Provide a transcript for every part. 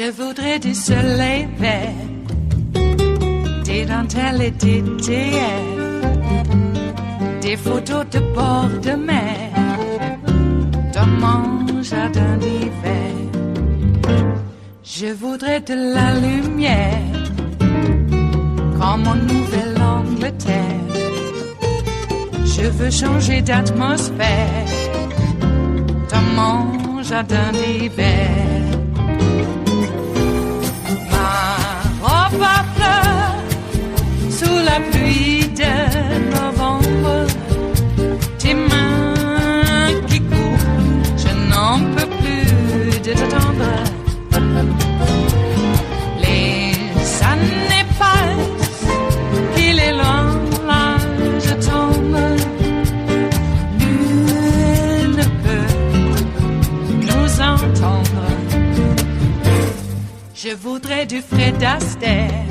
Je voudrais du soleil vert, des dentelles et des théières, des photos de bord de mer, dans mon jardin d'hiver. Je voudrais de la lumière, comme en Nouvelle-Angleterre. Je veux changer d'atmosphère, dans mon jardin d'hiver. Ma fleur sous la pluie de novembre, tes mains qui courent, je n'en peux plus de t'attendre. Les années passent, qu'il est loin, là je tombe. Nul ne peut nous entendre. Je voudrais du Fred Astaire,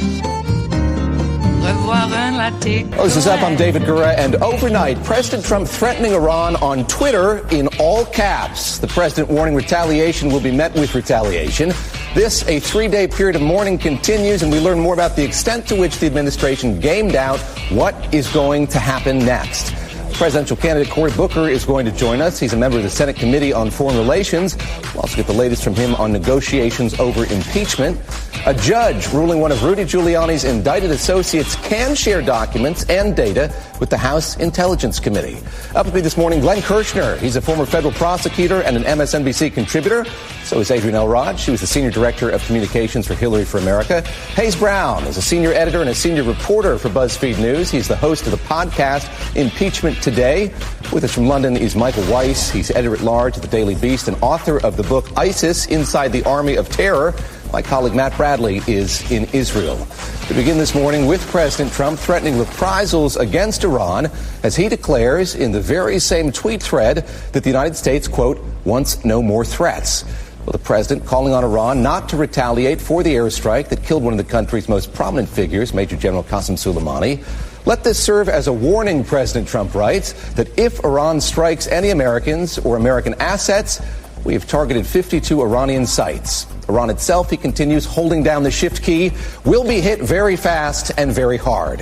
revoir un latte. Oh, this is up. I'm David Gura, and overnight, President Trump threatening Iran on Twitter in all caps. The president warning retaliation will be met with retaliation. This, a 3-day period of mourning, continues, and we learn more about the extent to which the administration gamed out what is going to happen next. Presidential candidate Cory Booker is going to join us. He's a member of the Senate Committee on Foreign Relations. We'll also get the latest from him on negotiations over impeachment. A judge ruling one of Rudy Giuliani's indicted associates can share documents and data with the House Intelligence Committee. Up with me this morning, Glenn Kirshner. He's a former federal prosecutor and an MSNBC contributor. So is Adrienne Elrod. She was the senior director of communications for Hillary for America. Hayes Brown is a senior editor and a senior reporter for BuzzFeed News. He's the host of the podcast Impeachment Today. With us from London is Michael Weiss. He's editor-at-large at the Daily Beast and author of the book ISIS Inside the Army of Terror. My colleague Matt Bradley is in Israel. We begin this morning with President Trump threatening reprisals against Iran as he declares in the very same tweet thread that the United States, quote, wants no more threats. Well, the president calling on Iran not to retaliate for the airstrike that killed one of the country's most prominent figures, Major General Qasem Soleimani. Let this serve as a warning, President Trump writes, that if Iran strikes any Americans or American assets, we have targeted 52 Iranian sites. Iran itself, he continues, holding down the shift key, will be hit very fast and very hard.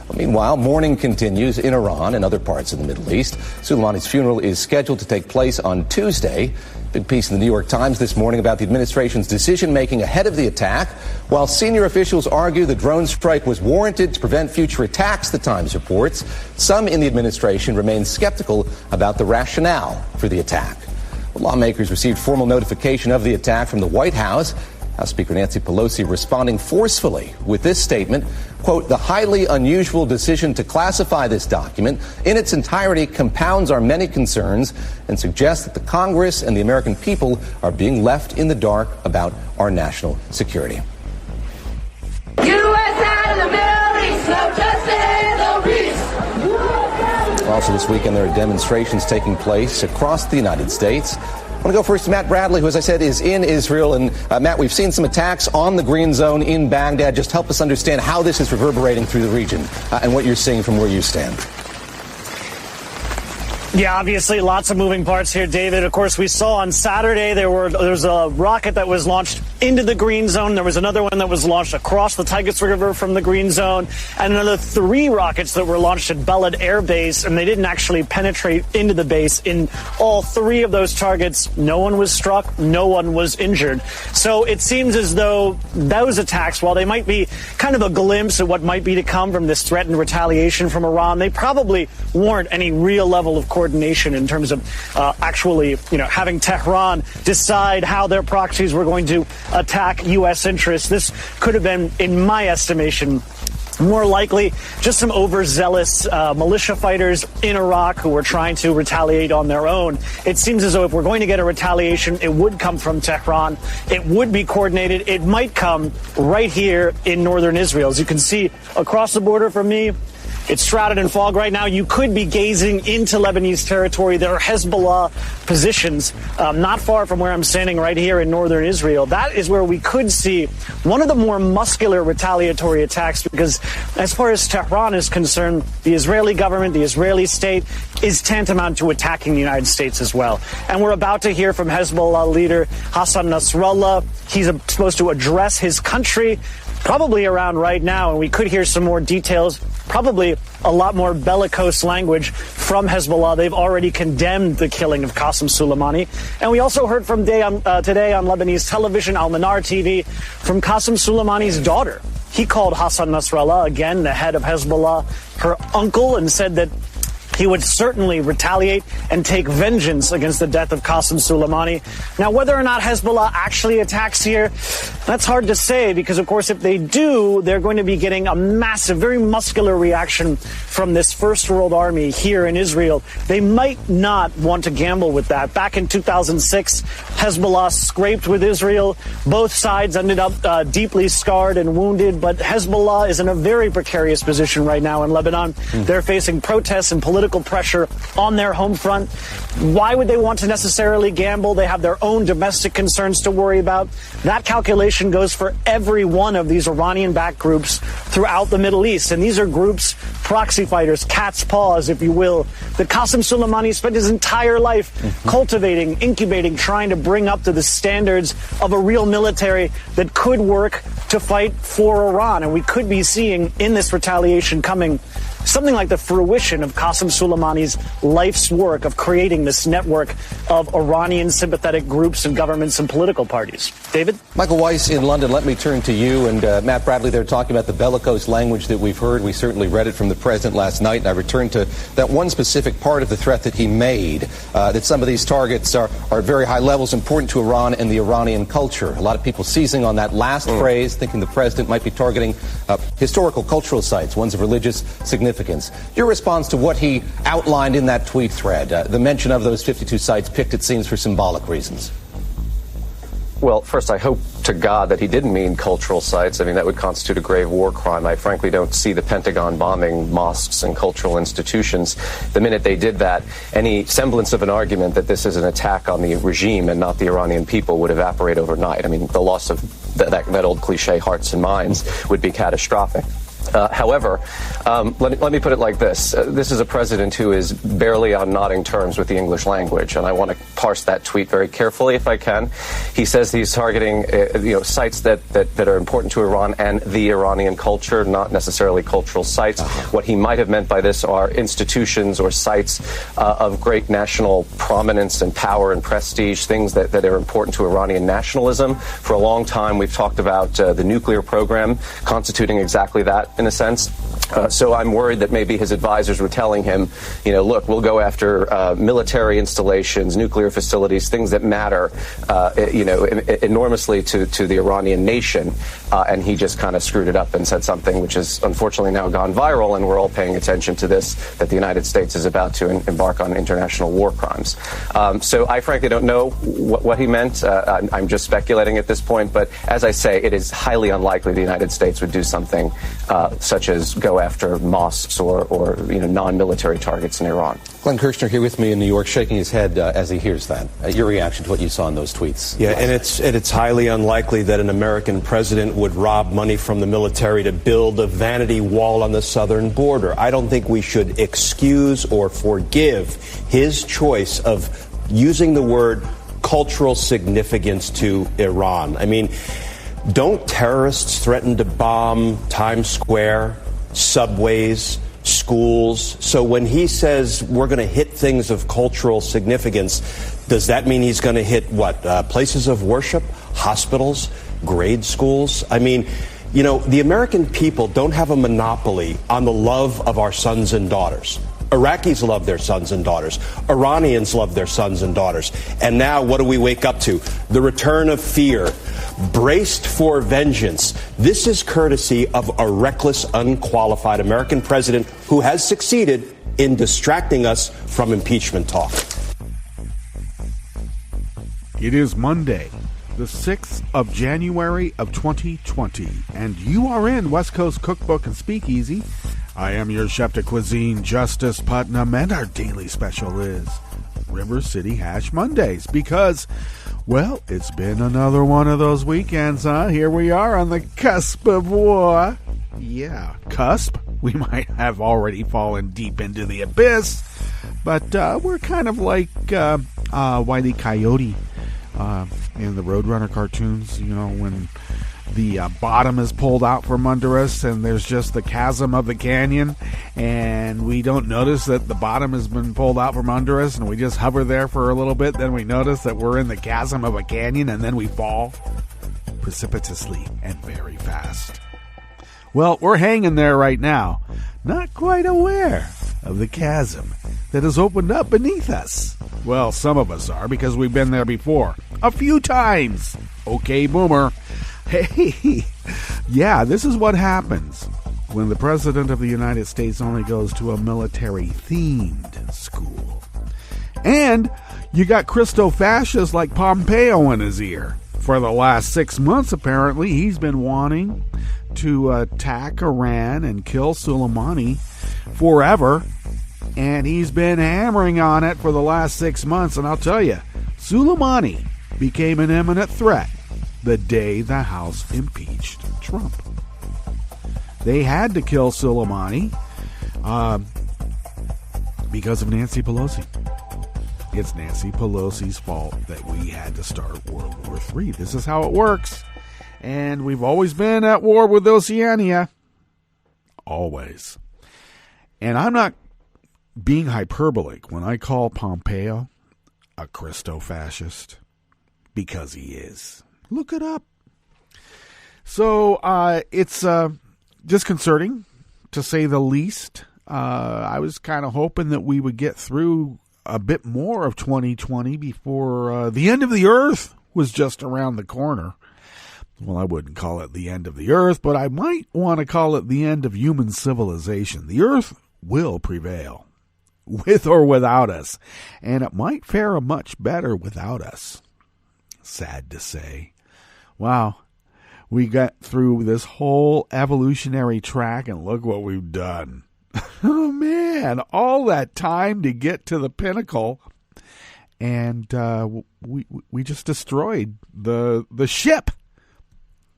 Well, meanwhile, mourning continues in Iran and other parts of the Middle East. Soleimani's funeral is scheduled to take place on Tuesday. Big piece in the New York Times this morning about the administration's decision-making ahead of the attack. While senior officials argue the drone strike was warranted to prevent future attacks, the Times reports, some in the administration remain skeptical about the rationale for the attack. Well, lawmakers received formal notification of the attack from the White House. House Speaker Nancy Pelosi responding forcefully with this statement, quote, the highly unusual decision to classify this document in its entirety compounds our many concerns and suggests that the Congress and the American people are being left in the dark about our national security. Also this weekend, there are demonstrations taking place across the United States. I want to go first to Matt Bradley, who, as I said, is in Israel. And, Matt, we've seen some attacks on the Green Zone in Baghdad. Just help us understand how this is reverberating through the region and what you're seeing from where you stand. Yeah, obviously lots of moving parts here, David. Of course, we saw on Saturday there was a rocket that was launched into the Green Zone. There was another one that was launched across the Tigris River from the Green Zone, and another 3 rockets that were launched at Balad Air Base, and they didn't actually penetrate into the base. In all 3 of those targets, no one was struck, no one was injured. So it seems as though those attacks, while they might be kind of a glimpse of what might be to come from this threatened retaliation from Iran, they probably warrant any real level of coordination in terms of actually, having Tehran decide how their proxies were going to attack U.S. interests. This could have been, in my estimation, more likely just some overzealous militia fighters in Iraq who were trying to retaliate on their own. It seems as though if we're going to get a retaliation, it would come from Tehran. It would be coordinated. It might come right here in northern Israel. As you can see across the border from me, It's shrouded in fog right now. You could be gazing into Lebanese territory. There are Hezbollah positions not far from where I'm standing right here in northern Israel. That is where we could see one of the more muscular retaliatory attacks, because as far as Tehran is concerned, the Israeli government, the Israeli state is tantamount to attacking the United States as well. And we're about to hear from Hezbollah leader Hassan Nasrallah. He's supposed to address his country probably around right now, and we could hear some more details, probably a lot more bellicose language from Hezbollah. They've already condemned the killing of Qasem Soleimani. And we also heard from today on Lebanese television, Al Manar TV, from Qasem Soleimani's daughter. He called Hassan Nasrallah, again, the head of Hezbollah, her uncle, and said that he would certainly retaliate and take vengeance against the death of Qasem Soleimani. Now, whether or not Hezbollah actually attacks here, that's hard to say, because, of course, if they do, they're going to be getting a massive, very muscular reaction from this First World Army here in Israel. They might not want to gamble with that. Back in 2006, Hezbollah scraped with Israel. Both sides ended up deeply scarred and wounded, but Hezbollah is in a very precarious position right now in Lebanon. They're facing protests and political pressure on their home front. Why would they want to necessarily gamble? They have their own domestic concerns to worry about. That calculation goes for every one of these Iranian-backed groups throughout the Middle East. And these are groups, proxy fighters, cat's paws, if you will, that Qasem Soleimani spent his entire life cultivating, incubating, trying to bring up to the standards of a real military that could work to fight for Iran. And we could be seeing in this retaliation coming something like the fruition of Qasem Soleimani's life's work of creating this network of Iranian sympathetic groups and governments and political parties. David? Michael Weiss in London, let me turn to you. And Matt Bradley, they're talking about the bellicose language that we've heard. We certainly read it from the president last night. And I returned to that one specific part of the threat that he made, that some of these targets are at very high levels, important to Iran and the Iranian culture. A lot of people seizing on that last phrase, thinking the president might be targeting historical cultural sites, ones of religious significance. Your response to what he outlined in that tweet thread, the mention of those 52 sites picked, it seems, for symbolic reasons. Well, first, I hope to God that he didn't mean cultural sites. I mean, that would constitute a grave war crime. I frankly don't see the Pentagon bombing mosques and cultural institutions. The minute they did that, any semblance of an argument that this is an attack on the regime and not the Iranian people would evaporate overnight. I mean, the loss of that old cliche, hearts and minds, would be catastrophic. However, let me put it like this. This is a president who is barely on nodding terms with the English language, and I want to parse that tweet very carefully if I can. He says he's targeting sites that are important to Iran and the Iranian culture, not necessarily cultural sites. What he might have meant by this are institutions or sites of great national prominence and power and prestige, things that are important to Iranian nationalism. For a long time, we've talked about the nuclear program constituting exactly that, in a sense. So I'm worried that maybe his advisors were telling him, look, we'll go after military installations, nuclear facilities, things that matter, enormously to the Iranian nation. And he just kind of screwed it up and said something which has unfortunately now gone viral, and we're all paying attention to this, that the United States is about to embark on international war crimes. So I frankly don't know what he meant. I'm just speculating at this point. But as I say, it is highly unlikely the United States would do something such as go after mosques or non-military targets in Iran. Glenn Kirshner here with me in New York, shaking his head as he hears that. Your reaction to what you saw in those tweets? Yeah, and it's highly unlikely that an American president would rob money from the military to build a vanity wall on the southern border. I don't think we should excuse or forgive his choice of using the word cultural significance to Iran. I mean, don't terrorists threaten to bomb Times Square, subways, schools? So when he says we're going to hit things of cultural significance, does that mean he's going to hit places of worship, hospitals, grade schools? I mean, the American people don't have a monopoly on the love of our sons and daughters. Iraqis love their sons and daughters. Iranians love their sons and daughters. And now what do we wake up to? The return of fear, braced for vengeance. This is courtesy of a reckless, unqualified American president who has succeeded in distracting us from impeachment talk. It is Monday, the 6th of January of 2020, and you are in West Coast Cookbook and Speakeasy. I am your chef de cuisine, Justice Putnam, and our daily special is River City Hash Mondays because, well, it's been another one of those weekends, huh? Here we are on the cusp of war. Yeah, cusp. We might have already fallen deep into the abyss, but we're kind of like Wile E. Coyote in the Roadrunner cartoons, you know, when the bottom is pulled out from under us and there's just the chasm of the canyon, and we don't notice that the bottom has been pulled out from under us, and we just hover there for a little bit. Then we notice that we're in the chasm of a canyon, and then we fall precipitously and very fast. Well, we're hanging there right now, not quite aware of the chasm that has opened up beneath us. Well, some of us are, because we've been there before. A few times. Okay, Boomer. Hey, yeah, this is what happens when the President of the United States only goes to a military-themed school. And you got Christo-fascists like Pompeo in his ear. For the last 6 months, apparently, he's been wanting to attack Iran and kill Soleimani forever. And he's been hammering on it for the last 6 months. And I'll tell you, Soleimani became an imminent threat the day the House impeached Trump. They had to kill Soleimani because of Nancy Pelosi. It's Nancy Pelosi's fault that we had to start World War III. This is how it works. And we've always been at war with Oceania. Always. And I'm not being hyperbolic when I call Pompeo a Christo-fascist, because he is. Look it up. So it's disconcerting, to say the least. I was kind of hoping that we would get through a bit more of 2020 before the end of the earth was just around the corner. Well, I wouldn't call it the end of the earth, but I might want to call it the end of human civilization. The earth will prevail, with or without us, and it might fare much better without us. Sad to say. Wow, we got through this whole evolutionary track, and look what we've done. Oh, man, all that time to get to the pinnacle, and we just destroyed the ship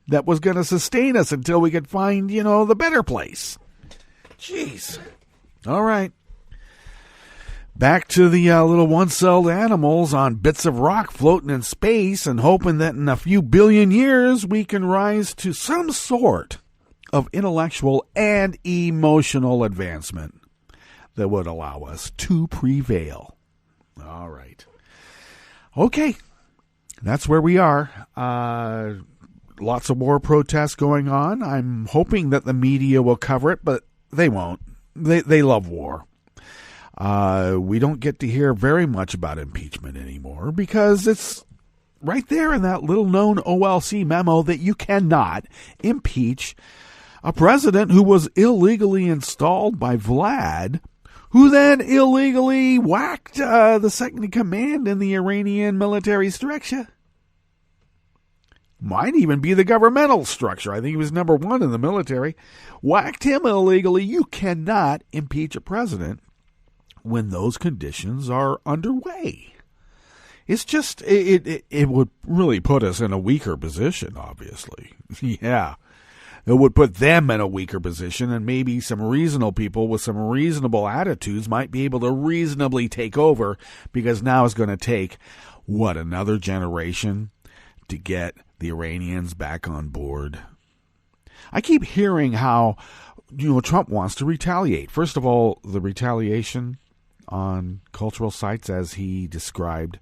that was going to sustain us until we could find, you know, the better place. Jeez. All right. Back to the little one-celled animals on bits of rock floating in space and hoping that in a few billion years we can rise to some sort of intellectual and emotional advancement that would allow us to prevail. All right. Okay. That's where we are. Lots of war protests going on. I'm hoping that the media will cover it, but they won't. They love war. We don't get to hear very much about impeachment anymore because it's right there in that little-known OLC memo that you cannot impeach a president who was illegally installed by Vlad, who then illegally whacked the second-in-command in the Iranian military structure. Might even be the governmental structure. I think he was number one in the military. Whacked him illegally. You cannot impeach a president when those conditions are underway. It's just, it would really put us in a weaker position, obviously. Yeah. It would put them in a weaker position, and maybe some reasonable people with some reasonable attitudes might be able to reasonably take over, because now it's going to take, another generation to get the Iranians back on board. I keep hearing how, Trump wants to retaliate. First of all, the retaliation on cultural sites, as he described,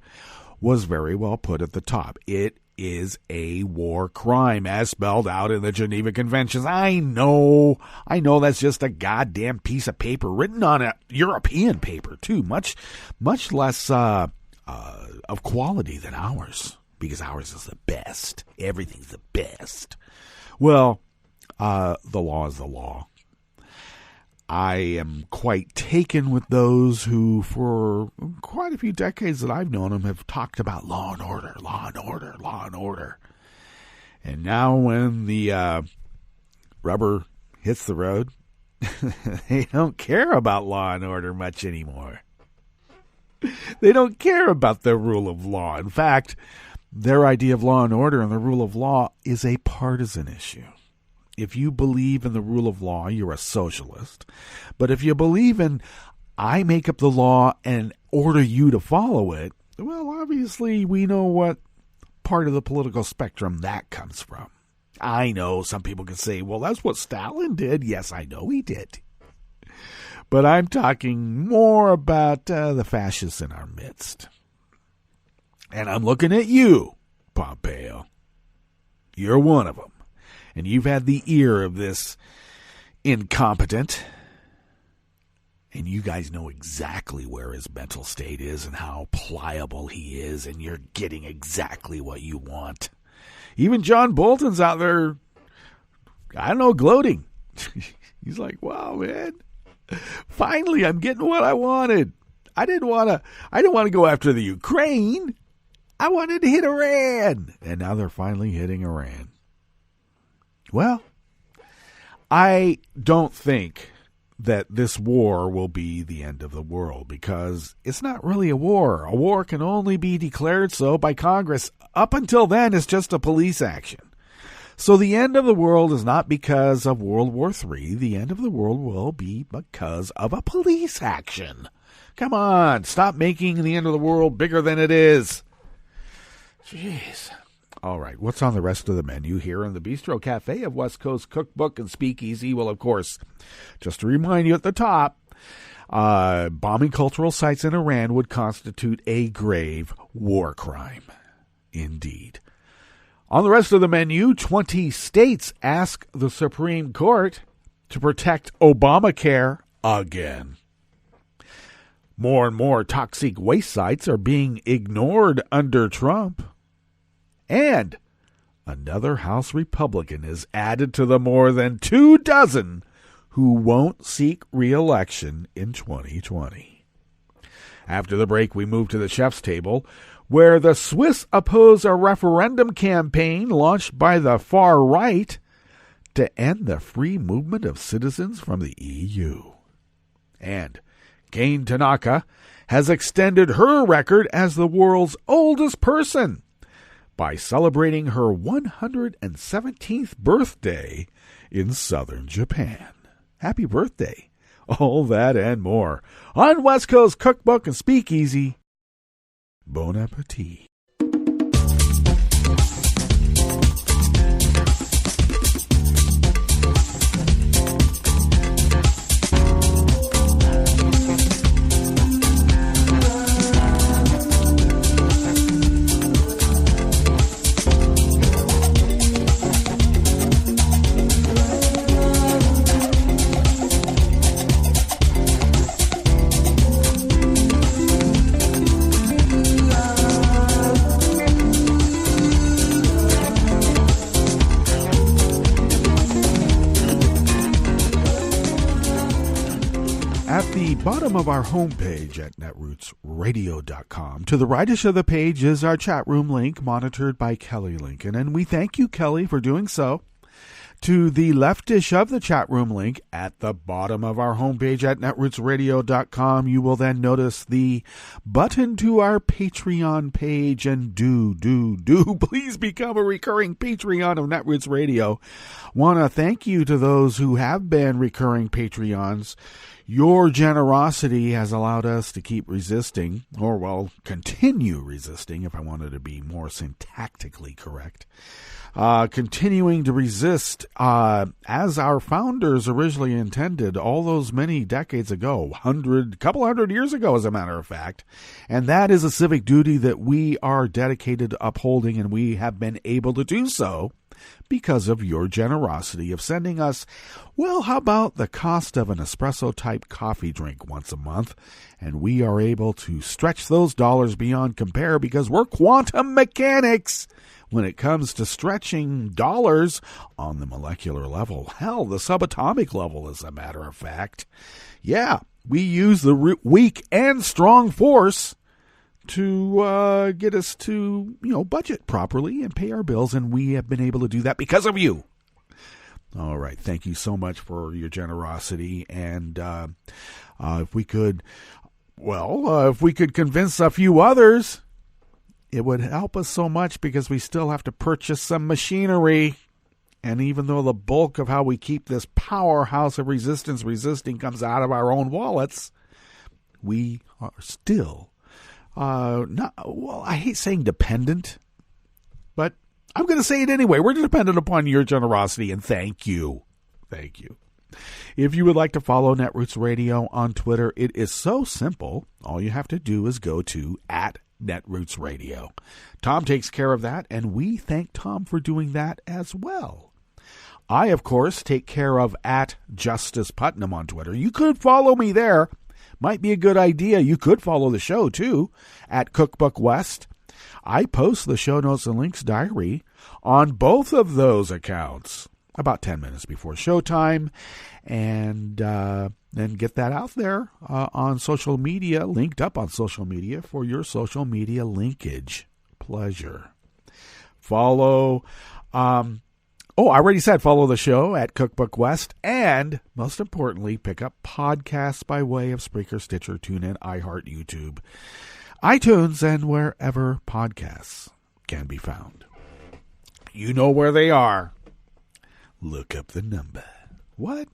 was very well put at the top. It is a war crime, as spelled out in the Geneva Conventions. I know that's just a goddamn piece of paper written on a European paper, too. Much less of quality than ours, because ours is the best. Everything's the best. Well, the law is the law. I am quite taken with those who, for quite a few decades that I've known them, have talked about law and order, law and order, law and order. And now when the rubber hits the road, They don't care about law and order much anymore. They don't care about the rule of law. In fact, their idea of law and order and the rule of law is a partisan issue. If you believe in the rule of law, you're a socialist. But if you believe in, I make up the law and order you to follow it, well, obviously we know what part of the political spectrum that comes from. I know some people can say, well, that's what Stalin did. Yes, I know he did. But I'm talking more about the fascists in our midst. And I'm looking at you, Pompeo. You're one of them. And you've had the ear of this incompetent. And you guys know exactly where his mental state is and how pliable he is. And you're getting exactly what you want. Even John Bolton's out there, I don't know, gloating. He's like, wow, man. Finally, I'm getting what I wanted. I didn't want to go after the Ukraine. I wanted to hit Iran. And now they're finally hitting Iran. Well, I don't think that this war will be the end of the world because it's not really a war. A war can only be declared so by Congress. Up until then, it's just a police action. So the end of the world is not because of World War III. The end of the world will be because of a police action. Come on, stop making the end of the world bigger than it is. Jeez. All right, what's on the rest of the menu here in the Bistro Cafe of West Coast Cookbook and Speakeasy? Well, of course, just to remind you at the top, bombing cultural sites in Iran would constitute a grave war crime. Indeed. On the rest of the menu, 20 states ask the Supreme Court to protect Obamacare again. More and more toxic waste sites are being ignored under Trump. And another House Republican is added to the more than 24 who won't seek re-election in 2020. After the break, we move to the chef's table, where the Swiss oppose a referendum campaign launched by the far right to end the free movement of citizens from the EU. And Kane Tanaka has extended her record as the world's oldest person by celebrating her 117th birthday in southern Japan. Happy birthday. All that and more on West Coast Cookbook and Speakeasy. Bon appetit. Bottom of our homepage at netrootsradio.com. To the rightish of the page is our chat room link monitored by Kelly Lincoln, and we thank you, Kelly, for doing so. To the leftish of the chat room link at the bottom of our homepage at netrootsradio.com, you will then notice the button to our Patreon page, and do please become a recurring Patreon of Netroots Radio. Want to thank you to those who have been recurring Patreons. Your generosity has allowed us to keep resisting, or, well, continue resisting, if I wanted to be more syntactically correct. Continuing to resist as our founders originally intended all those many decades ago, couple hundred years ago, as a matter of fact. And that is a civic duty that we are dedicated to upholding, and we have been able to do so because of your generosity of sending us, well, how about the cost of an espresso-type coffee drink once a month? And we are able to stretch those dollars beyond compare because we're quantum mechanics when it comes to stretching dollars on the molecular level. Hell, the subatomic level, as a matter of fact. Yeah, we use the weak and strong force to get us to, budget properly and pay our bills, and we have been able to do that because of you. All right. Thank you so much for your generosity. And if we could convince a few others, it would help us so much because we still have to purchase some machinery. And even though the bulk of how we keep this powerhouse of resistance resisting comes out of our own wallets, we are still I hate saying dependent, but I'm going to say it anyway. We're dependent upon your generosity, and thank you. Thank you. If you would like to follow Netroots Radio on Twitter, it is so simple. All you have to do is go to @Netroots Radio. Tom takes care of that, and we thank Tom for doing that as well. I, of course, take care of @Justice Putnam on Twitter. You could follow me there. Might be a good idea. You could follow the show, too, @Cookbook West. I post the show notes and links diary on both of those accounts about 10 minutes before showtime, and then get that out there on social media, linked up on social media for your social media linkage. Pleasure. Follow... I already said follow the show @Cookbook West, and most importantly, pick up podcasts by way of Spreaker, Stitcher, TuneIn, iHeart, YouTube, iTunes, and wherever podcasts can be found. You know where they are. Look up the number. What?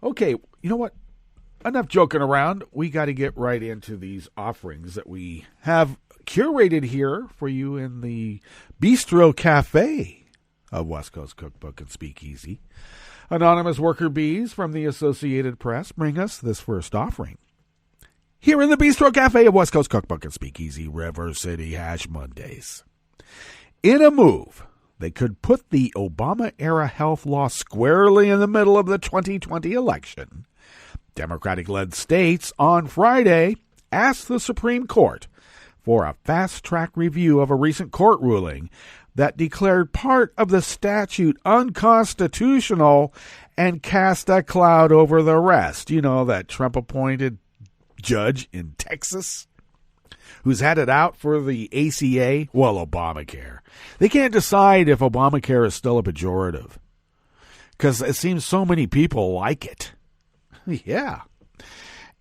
Okay, you know what? Enough joking around. We got to get right into these offerings that we have curated here for you in the Bistro Cafe of West Coast Cookbook and Speakeasy. Anonymous worker bees from the Associated Press bring us this first offering. Here in the Bistro Cafe of West Coast Cookbook and Speakeasy, River City Hash Mondays. In a move, they could put the Obama-era health law squarely in the middle of the 2020 election. Democratic-led states on Friday asked the Supreme Court for a fast-track review of a recent court ruling that declared part of the statute unconstitutional and cast a cloud over the rest. You know, that Trump-appointed judge in Texas who's had it out for the ACA, Obamacare. They can't decide if Obamacare is still a pejorative because it seems so many people like it. Yeah.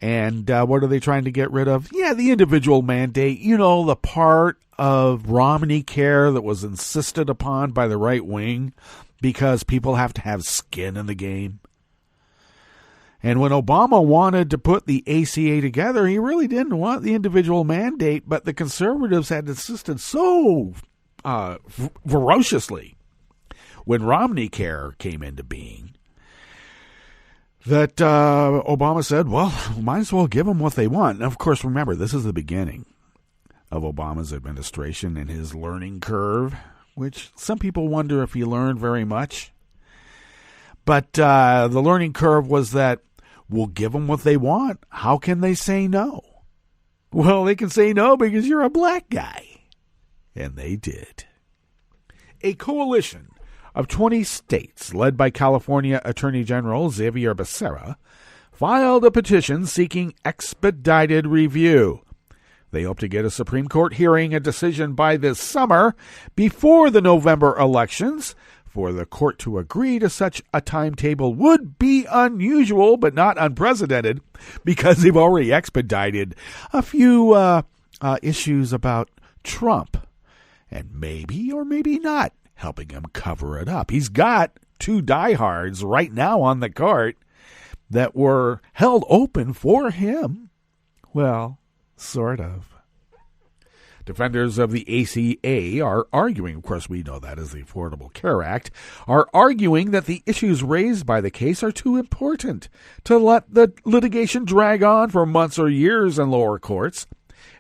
And what are they trying to get rid of? Yeah, the individual mandate. You know, the part of Romney Care that was insisted upon by the right wing because people have to have skin in the game. And when Obama wanted to put the ACA together, he really didn't want the individual mandate, but the conservatives had insisted so ferociously when Romney Care came into being that Obama said, well, might as well give them what they want. And of course, remember, this is the beginning of Obama's administration and his learning curve, which some people wonder if he learned very much. But the learning curve was that we'll give them what they want. How can they say no? Well, they can say no because you're a black guy. And they did. A coalition of 20 states, led by California Attorney General Xavier Becerra, filed a petition seeking expedited review. They hope to get a Supreme Court hearing and decision by this summer, before the November elections. For the court to agree to such a timetable would be unusual, but not unprecedented, because they've already expedited a few issues about Trump, and maybe or maybe not helping him cover it up. He's got 2 diehards right now on the court that were held open for him. Well, sort of. Defenders of the ACA are arguing, of course we know that is the Affordable Care Act, are arguing that the issues raised by the case are too important to let the litigation drag on for months or years in lower courts,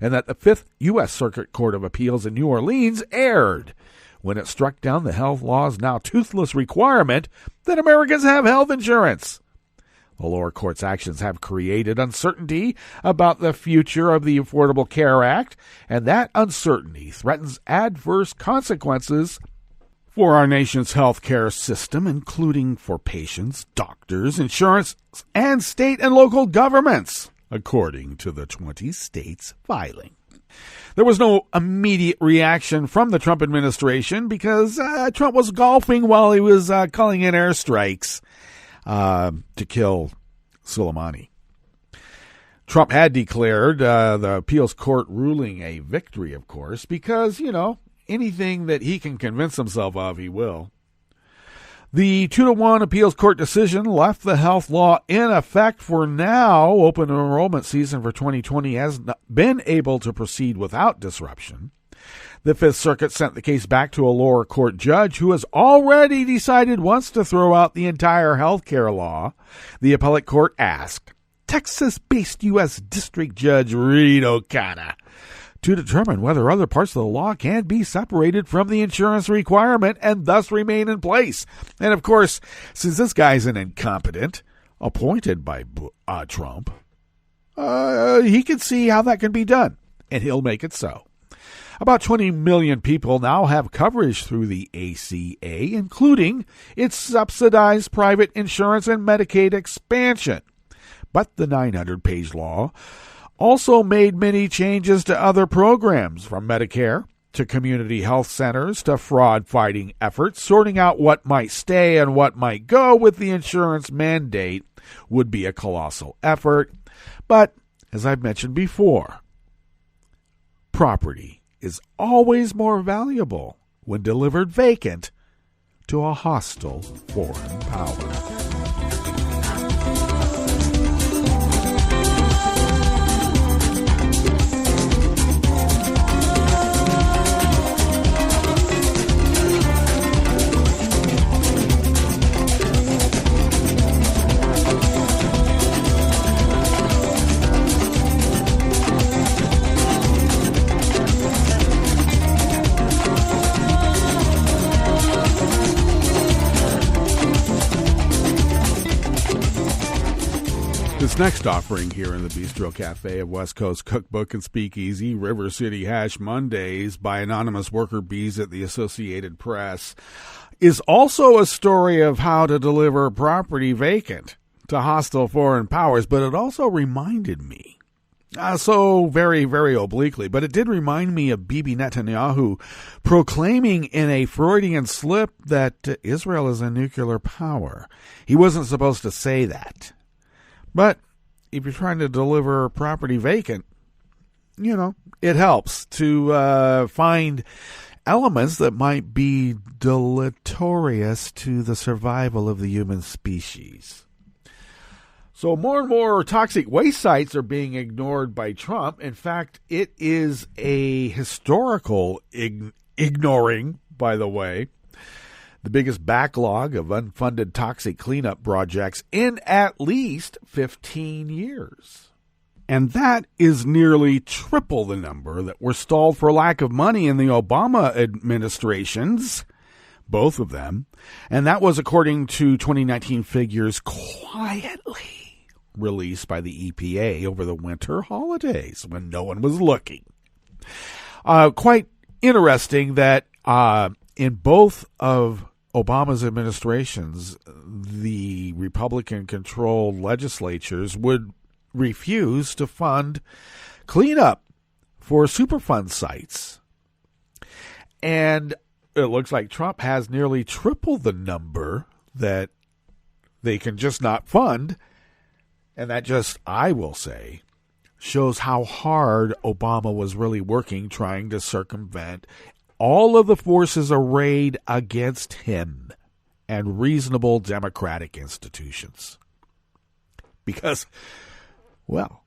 and that the 5th U.S. Circuit Court of Appeals in New Orleans erred when it struck down the health law's now toothless requirement that Americans have health insurance. The lower court's actions have created uncertainty about the future of the Affordable Care Act, and that uncertainty threatens adverse consequences for our nation's health care system, including for patients, doctors, insurance, and state and local governments, according to the 20 states filing. There was no immediate reaction from the Trump administration because Trump was golfing while he was calling in airstrikes to kill Soleimani. Trump had declared the appeals court ruling a victory, of course, because, anything that he can convince himself of, he will. The 2-1 appeals court decision left the health law in effect for now. Open enrollment season for 2020 has been able to proceed without disruption. The Fifth Circuit sent the case back to a lower court judge who has already decided once to throw out the entire health care law. The appellate court asked Texas-based U.S. District Judge Reed O'Connor to determine whether other parts of the law can be separated from the insurance requirement and thus remain in place. And, of course, since this guy's an incompetent appointed by Trump, he can see how that can be done, and he'll make it so. About 20 million people now have coverage through the ACA, including its subsidized private insurance and Medicaid expansion. But the 900-page law also made many changes to other programs, from Medicare to community health centers to fraud-fighting efforts. Sorting out what might stay and what might go with the insurance mandate would be a colossal effort. But, as I've mentioned before, property is always more valuable when delivered vacant to a hostile foreign power. This next offering here in the Bistro Cafe of West Coast Cookbook and Speakeasy, River City Hash Mondays by anonymous worker bees at the Associated Press, is also a story of how to deliver property vacant to hostile foreign powers, but it also reminded me, so very, very obliquely, but it did remind me of Bibi Netanyahu proclaiming in a Freudian slip that Israel is a nuclear power. He wasn't supposed to say that. But if you're trying to deliver property vacant, it helps to find elements that might be deleterious to the survival of the human species. So more and more toxic waste sites are being ignored by Trump. In fact, it is a historical ignoring, by the way. The biggest backlog of unfunded toxic cleanup projects in at least 15 years. And that is nearly triple the number that were stalled for lack of money in the Obama administrations, both of them. And that was according to 2019 figures quietly released by the EPA over the winter holidays when no one was looking. Quite interesting that in both of Obama's administrations, the Republican-controlled legislatures would refuse to fund cleanup for Superfund sites. And it looks like Trump has nearly tripled the number that they can just not fund. And that just, I will say, shows how hard Obama was really working trying to circumvent all of the forces arrayed against him and reasonable democratic institutions. Because, well,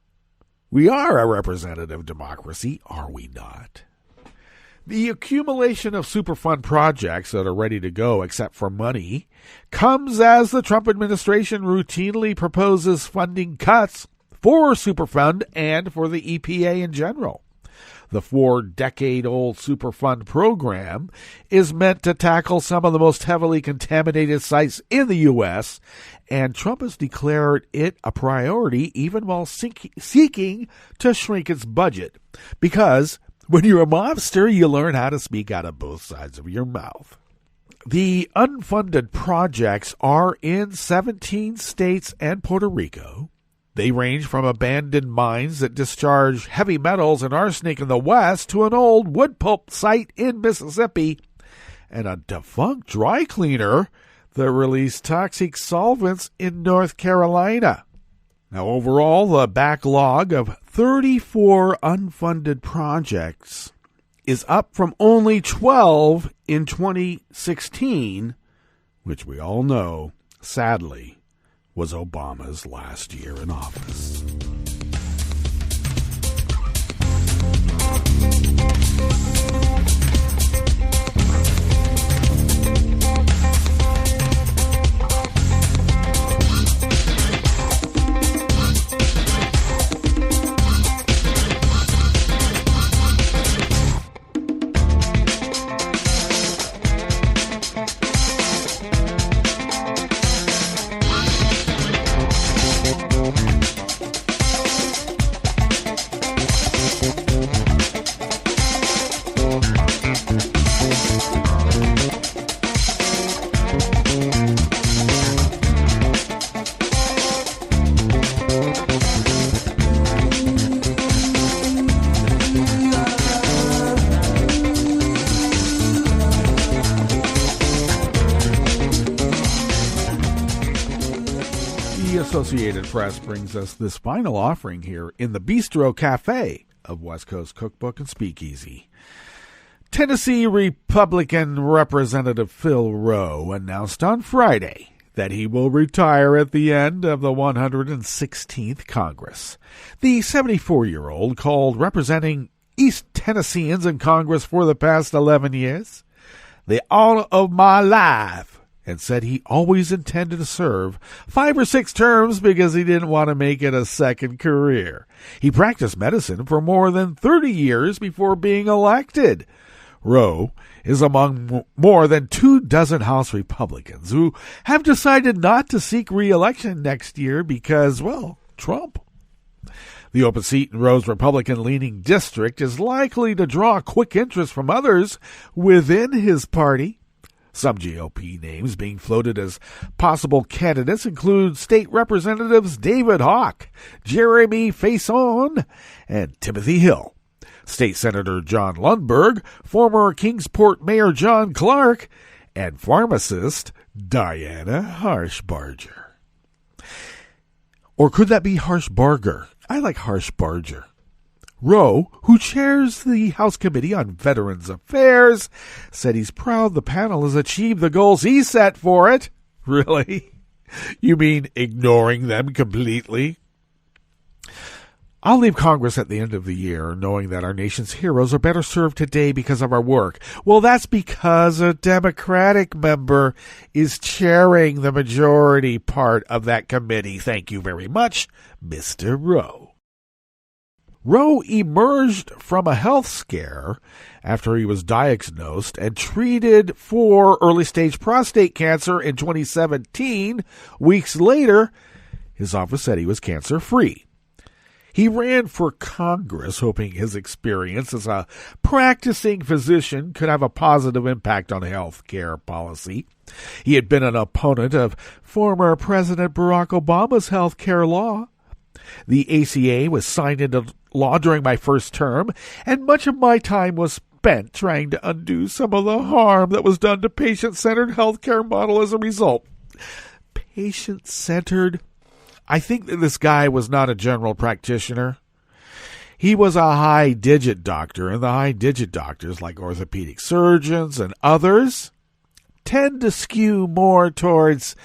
we are a representative democracy, are we not? The accumulation of Superfund projects that are ready to go, except for money, comes as the Trump administration routinely proposes funding cuts for Superfund and for the EPA in general. The 4-decade-old Superfund program is meant to tackle some of the most heavily contaminated sites in the U.S., and Trump has declared it a priority even while seeking to shrink its budget. Because when you're a mobster, you learn how to speak out of both sides of your mouth. The unfunded projects are in 17 states and Puerto Rico. They range from abandoned mines that discharge heavy metals and arsenic in the West to an old wood pulp site in Mississippi and a defunct dry cleaner that released toxic solvents in North Carolina. Now, overall, the backlog of 34 unfunded projects is up from only 12 in 2016, which we all know, sadly, was Obama's last year in office. Associated Press brings us this final offering here in the Bistro Cafe of West Coast Cookbook and Speakeasy. Tennessee Republican Representative Phil Rowe announced on Friday that he will retire at the end of the 116th Congress. The 74-year-old, called representing East Tennesseans in Congress for the past 11 years, the honor of my life, and said he always intended to serve 5 or 6 terms because he didn't want to make it a second career. He practiced medicine for more than 30 years before being elected. Rowe is among more than 24 House Republicans who have decided not to seek re-election next year because, well, Trump. The open seat in Rowe's Republican-leaning district is likely to draw quick interest from others within his party. Some GOP names being floated as possible candidates include State Representatives David Hawk, Jeremy Faison, and Timothy Hill. State Senator John Lundberg, former Kingsport Mayor John Clark, and pharmacist Diana Harshbarger. Or could that be Harshbarger? I like Harshbarger. Rowe, who chairs the House Committee on Veterans Affairs, said he's proud the panel has achieved the goals he set for it. Really? You mean ignoring them completely? I'll leave Congress at the end of the year knowing that our nation's heroes are better served today because of our work. Well, that's because a Democratic member is chairing the majority part of that committee. Thank you very much, Mr. Rowe. Rowe emerged from a health scare after he was diagnosed and treated for early-stage prostate cancer in 2017. Weeks later, his office said he was cancer-free. He ran for Congress, hoping his experience as a practicing physician could have a positive impact on health care policy. He had been an opponent of former President Barack Obama's health care law. The ACA was signed into law during my first term, and much of my time was spent trying to undo some of the harm that was done to patient-centered healthcare model as a result. Patient-centered? I think that this guy was not a general practitioner. He was a high-digit doctor, and the high-digit doctors, like orthopedic surgeons and others, tend to skew more towards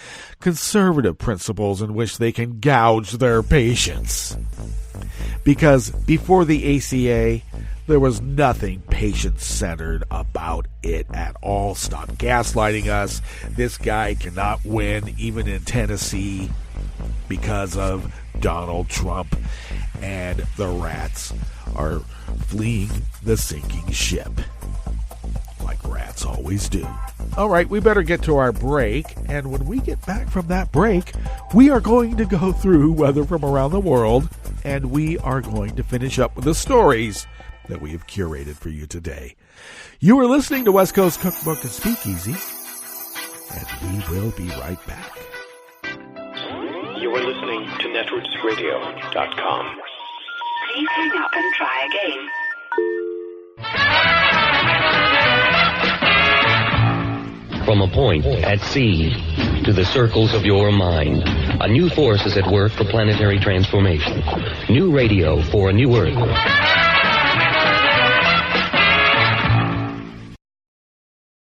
conservative principles in which they can gouge their patients. Because before the ACA, there was nothing patient-centered about it at all. Stop gaslighting us. This guy cannot win, even in Tennessee, because of Donald Trump, and the rats are fleeing the sinking ship, like rats always do. All right, we better get to our break, and when we get back from that break, we are going to go through weather from around the world, and we are going to finish up with the stories that we have curated for you today. You are listening to West Coast Cookbook and Speakeasy, and we will be right back. You are listening to netrootsradio.com. Please hang up and try again. From a point at sea to the circles of your mind, a new force is at work for planetary transformation. New radio for a new Earth.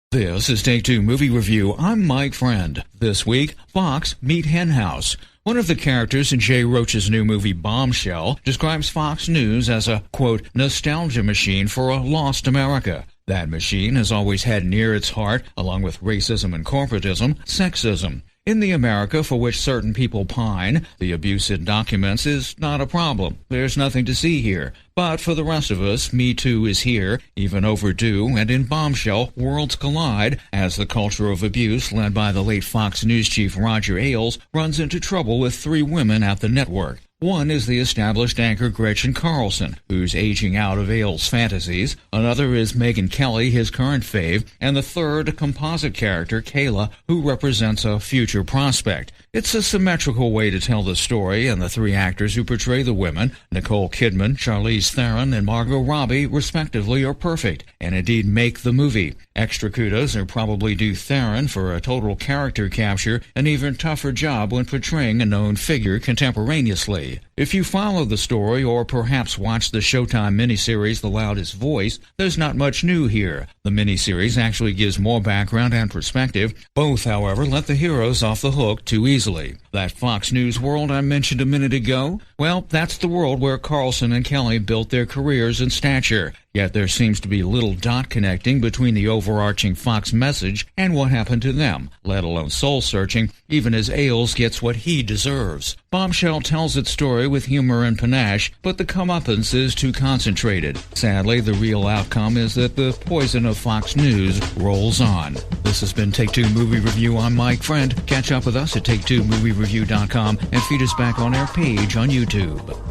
This is Take Two Movie Review. I'm Mike Friend. This week, Fox Meet Henhouse. One of the characters in Jay Roach's new movie Bombshell describes Fox News as a, quote, nostalgia machine for a lost America. That machine has always had near its heart, along with racism and corporatism, sexism. In the America for which certain people pine, the abuse it documents is not a problem. There's nothing to see here. But for the rest of us, Me Too is here, even overdue, and in Bombshell, worlds collide as the culture of abuse, led by the late Fox News chief Roger Ailes, runs into trouble with three women at the network. One is the established anchor Gretchen Carlson, who's aging out of Ailes' fantasies. Another is Megyn Kelly, his current fave. And the third, a composite character, Kayla, who represents a future prospect. It's a symmetrical way to tell the story, and the three actors who portray the women, Nicole Kidman, Charlize Theron, and Margot Robbie, respectively, are perfect, and indeed make the movie. Extra kudos are probably due Theron for a total character capture, an even tougher job when portraying a known figure contemporaneously. If you follow the story or perhaps watch the Showtime miniseries The Loudest Voice, there's not much new here. The miniseries actually gives more background and perspective. Both, however, let the heroes off the hook too easily. That Fox News world I mentioned a minute ago? Well, that's the world where Carlson and Kelly built their careers and stature. Yet there seems to be little dot connecting between the overarching Fox message and what happened to them, let alone soul-searching, even as Ailes gets what he deserves. Bombshell tells its story with humor and panache, but the comeuppance is too concentrated. Sadly, the real outcome is that the poison of Fox News rolls on. This has been Take Two Movie Review. I'm Mike Friend. Catch up with us at take2moviereview.com and feed us back on our page on YouTube.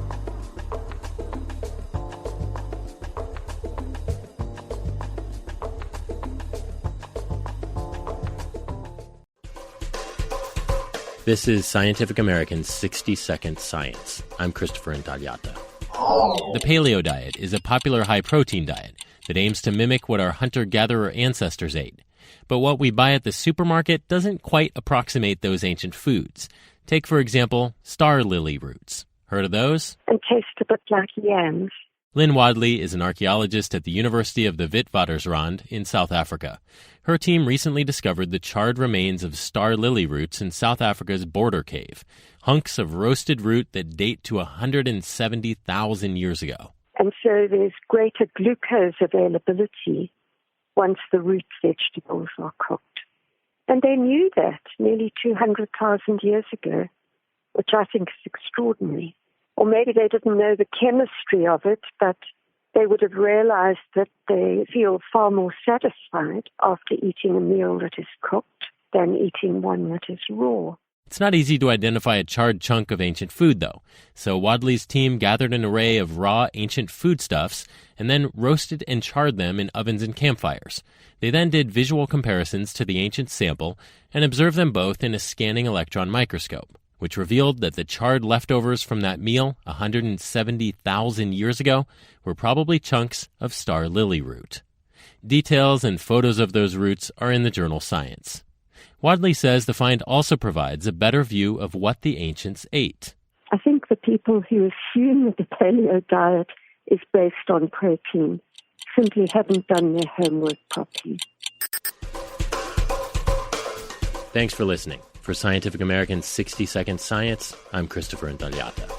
This is Scientific American's 60-Second Science. I'm Christopher Intagliata. The paleo diet is a popular high-protein diet that aims to mimic what our hunter-gatherer ancestors ate. But what we buy at the supermarket doesn't quite approximate those ancient foods. Take, for example, star lily roots. Heard of those? And taste a bit like yams. Lynn Wadley is an archaeologist at the University of the Witwatersrand in South Africa. Her team recently discovered the charred remains of star lily roots in South Africa's Border Cave, hunks of roasted root that date to 170,000 years ago. And so there's greater glucose availability once the root vegetables are cooked. And they knew that nearly 200,000 years ago, which I think is extraordinary. Or maybe they didn't know the chemistry of it, but they would have realized that they feel far more satisfied after eating a meal that is cooked than eating one that is raw. It's not easy to identify a charred chunk of ancient food, though. So Wadley's team gathered an array of raw ancient foodstuffs and then roasted and charred them in ovens and campfires. They then did visual comparisons to the ancient sample and observed them both in a scanning electron microscope, which revealed that the charred leftovers from that meal 170,000 years ago were probably chunks of star lily root. Details and photos of those roots are in the journal Science. Wadley says the find also provides a better view of what the ancients ate. I think the people who assume that the paleo diet is based on protein simply haven't done their homework properly. Thanks for listening. For Scientific American's 60-Second Science, I'm Christopher Intagliata.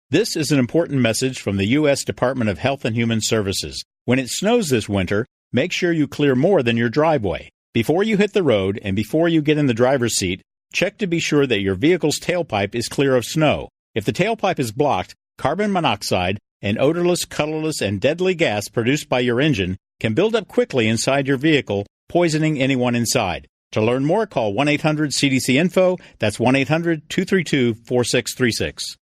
This is an important message from the U.S. Department of Health and Human Services. When it snows this winter, make sure you clear more than your driveway. Before you hit the road and before you get in the driver's seat, check to be sure that your vehicle's tailpipe is clear of snow. If the tailpipe is blocked, carbon monoxide, an odorless, colorless, and deadly gas produced by your engine can build up quickly inside your vehicle, poisoning anyone inside. To learn more, call 1-800-CDC-INFO. That's 1-800-232-4636.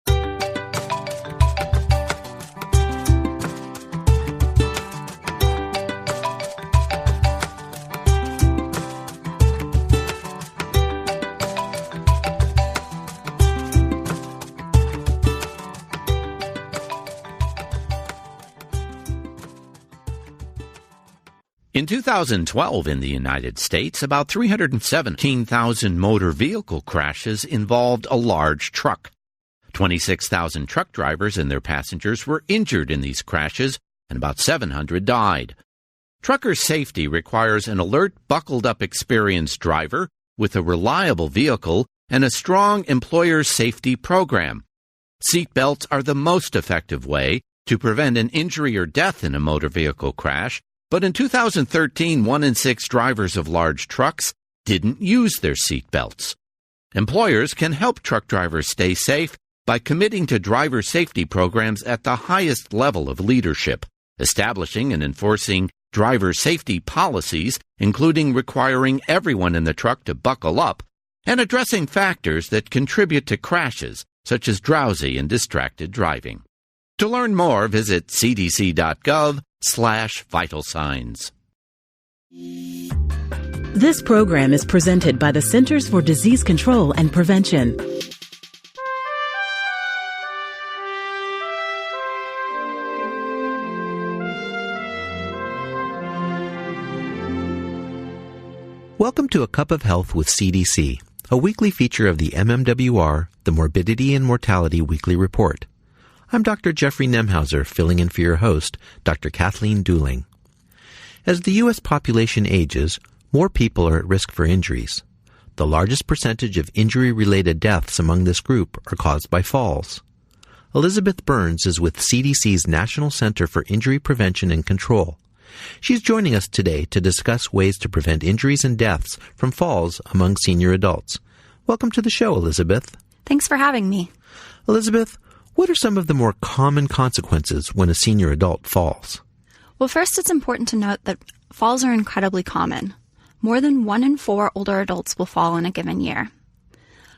In 2012 in the United States, about 317,000 motor vehicle crashes involved a large truck. 26,000 truck drivers and their passengers were injured in these crashes, and about 700 died. Trucker safety requires an alert, buckled-up, experienced driver with a reliable vehicle and a strong employer safety program. Seatbelts are the most effective way to prevent an injury or death in a motor vehicle crash, but in 2013, 1 in 6 drivers of large trucks didn't use their seatbelts. Employers can help truck drivers stay safe by committing to driver safety programs at the highest level of leadership, establishing and enforcing driver safety policies, including requiring everyone in the truck to buckle up, and addressing factors that contribute to crashes, such as drowsy and distracted driving. To learn more, visit cdc.gov/vital signs. This program is presented by the Centers for Disease Control and Prevention. Welcome to A Cup of Health with CDC, a weekly feature of the MMWR, the Morbidity and Mortality Weekly Report. I'm Dr. Jeffrey Nemhauser, filling in for your host, Dr. Kathleen Dooling. As the U.S. population ages, more people are at risk for injuries. The largest percentage of injury-related deaths among this group are caused by falls. Elizabeth Burns is with CDC's National Center for Injury Prevention and Control. She's joining us today to discuss ways to prevent injuries and deaths from falls among senior adults. Welcome to the show, Elizabeth. Thanks for having me. Elizabeth, what are some of the more common consequences when a senior adult falls? Well, first, it's important to note that falls are incredibly common. More than 1 in 4 older adults will fall in a given year.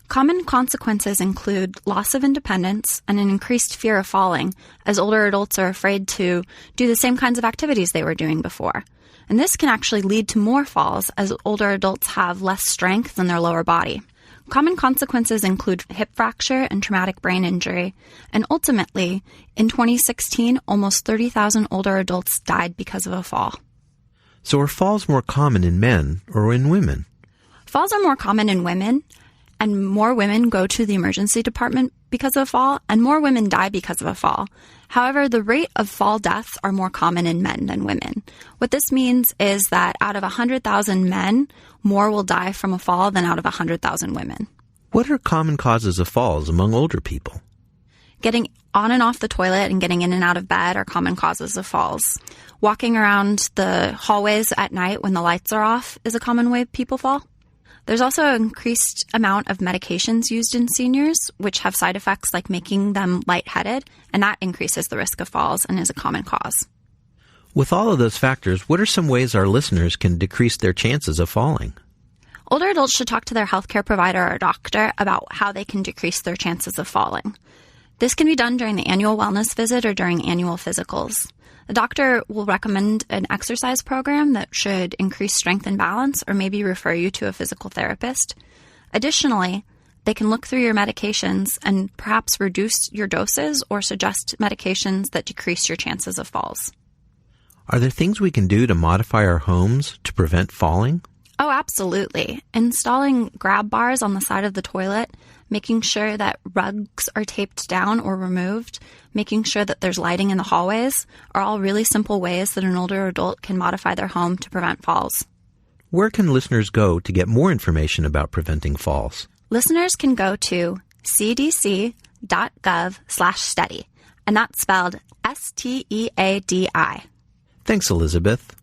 Common consequences include loss of independence and an increased fear of falling, as older adults are afraid to do the same kinds of activities they were doing before. And this can actually lead to more falls, as older adults have less strength in their lower body. Common consequences include hip fracture and traumatic brain injury, and ultimately, in 2016, almost 30,000 older adults died because of a fall. So are falls more common in men or in women? Falls are more common in women, and more women go to the emergency department because of a fall, and more women die because of a fall. However, the rate of fall deaths are more common in men than women. What this means is that out of 100,000 men, more will die from a fall than out of 100,000 women. What are common causes of falls among older people? Getting on and off the toilet and getting in and out of bed are common causes of falls. Walking around the hallways at night when the lights are off is a common way people fall. There's also an increased amount of medications used in seniors, which have side effects like making them lightheaded, and that increases the risk of falls and is a common cause. With all of those factors, what are some ways our listeners can decrease their chances of falling? Older adults should talk to their healthcare provider or doctor about how they can decrease their chances of falling. This can be done during the annual wellness visit or during annual physicals. The doctor will recommend an exercise program that should increase strength and balance, or maybe refer you to a physical therapist. Additionally, they can look through your medications and perhaps reduce your doses or suggest medications that decrease your chances of falls. Are there things we can do to modify our homes to prevent falling? Oh, absolutely. Installing grab bars on the side of the toilet, making sure that rugs are taped down or removed, making sure that there's lighting in the hallways are all really simple ways that an older adult can modify their home to prevent falls. Where can listeners go to get more information about preventing falls? Listeners can go to cdc.gov/study, and that's spelled STEADI. Thanks, Elizabeth.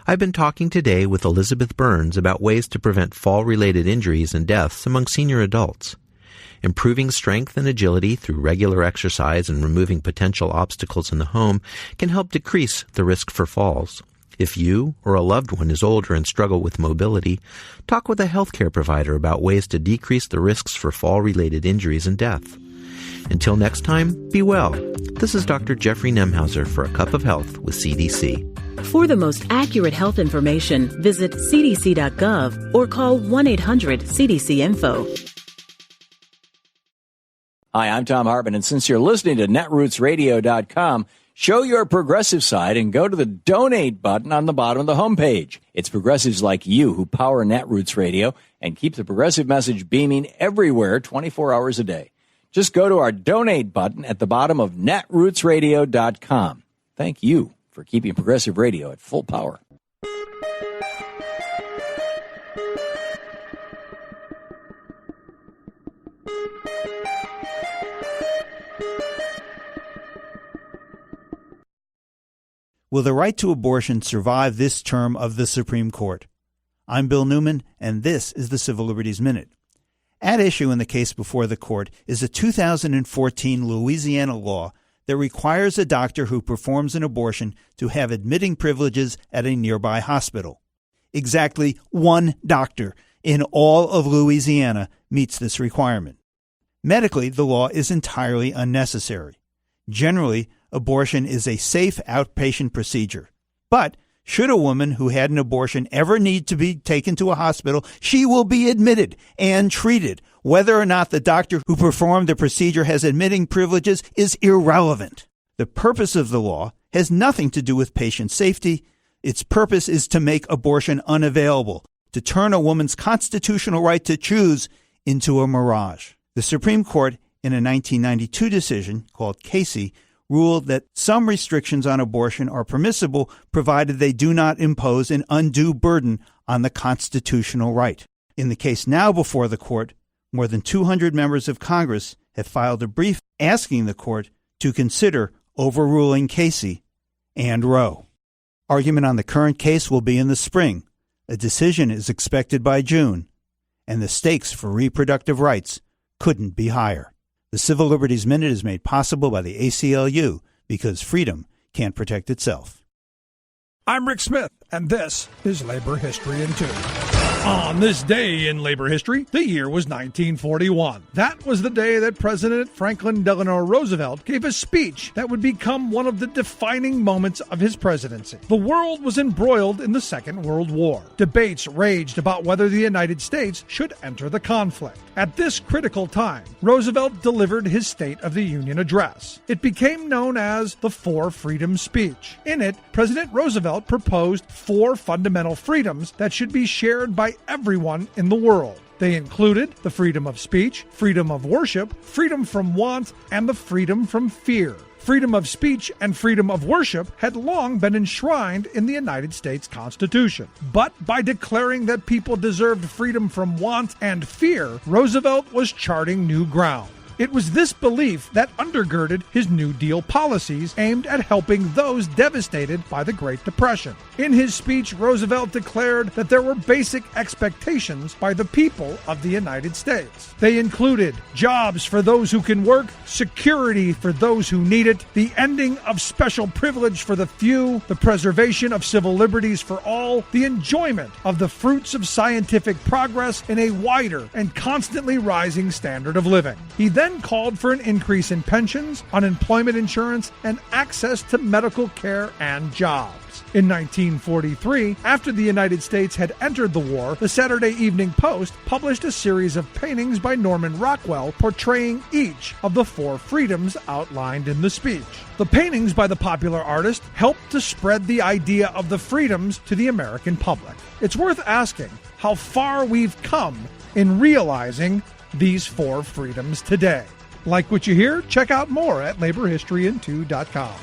I've been talking today with Elizabeth Burns about ways to prevent fall-related injuries and deaths among senior adults. Improving strength and agility through regular exercise and removing potential obstacles in the home can help decrease the risk for falls. If you or a loved one is older and struggle with mobility, talk with a healthcare provider about ways to decrease the risks for fall-related injuries and death. Until next time, be well. This is Dr. Jeffrey Nemhauser for A Cup of Health with CDC. For the most accurate health information, visit cdc.gov or call 1-800-CDC-INFO. Hi, I'm Tom Hartman, and since you're listening to netrootsradio.com, Show your Progressive side and go to the donate button on the bottom of the homepage. It's progressives like you who power Netroots Radio and keep the progressive message beaming everywhere 24 hours a day. Just go to our donate button at the bottom of netrootsradio.com. Thank you for keeping progressive radio at full power. Will the right to abortion survive this term of the Supreme Court? I'm Bill Newman, and this is the Civil Liberties Minute. At issue in the case before the court is a 2014 Louisiana law that requires a doctor who performs an abortion to have admitting privileges at a nearby hospital. Exactly one doctor in all of Louisiana meets this requirement. Medically, the law is entirely unnecessary. Generally, abortion is a safe outpatient procedure. But should a woman who had an abortion ever need to be taken to a hospital, she will be admitted and treated. Whether or not the doctor who performed the procedure has admitting privileges is irrelevant. The purpose of the law has nothing to do with patient safety. Its purpose is to make abortion unavailable, to turn a woman's constitutional right to choose into a mirage. The Supreme Court, in a 1992 decision called Casey, ruled that some restrictions on abortion are permissible provided they do not impose an undue burden on the constitutional right. In the case now before the court, more than 200 members of Congress have filed a brief asking the court to consider overruling Casey and Roe. Argument on the current case will be in the spring. A decision is expected by June, and the stakes for reproductive rights couldn't be higher. The Civil Liberties Minute is made possible by the ACLU because freedom can't protect itself. I'm Rick Smith, and this is Labor History in 2. On this day in labor history, the year was 1941. That was the day that President Franklin Delano Roosevelt gave a speech that would become one of the defining moments of his presidency. The world was embroiled in the Second World War. Debates raged about whether the United States should enter the conflict. At this critical time, Roosevelt delivered his State of the Union address. It became known as the Four Freedoms Speech. In it, President Roosevelt proposed 4 fundamental freedoms that should be shared by everyone in the world. They included the freedom of speech, freedom of worship, freedom from want, and the freedom from fear. Freedom of speech and freedom of worship had long been enshrined in the United States Constitution. But by declaring that people deserved freedom from want and fear, Roosevelt was charting new ground. It was this belief that undergirded his New Deal policies aimed at helping those devastated by the Great Depression. In his speech, Roosevelt declared that there were basic expectations by the people of the United States. They included jobs for those who can work, security for those who need it, the ending of special privilege for the few, the preservation of civil liberties for all, the enjoyment of the fruits of scientific progress in a wider and constantly rising standard of living. He then called for an increase in pensions, unemployment insurance, and access to medical care and jobs. In 1943, after the United States had entered the war, the Saturday Evening Post published a series of paintings by Norman Rockwell portraying each of the 4 freedoms outlined in the speech. The paintings by the popular artist helped to spread the idea of the freedoms to the American public. It's worth asking how far we've come in realizing these 4 freedoms today. Like what you hear? Check out more at laborhistoryin2.com.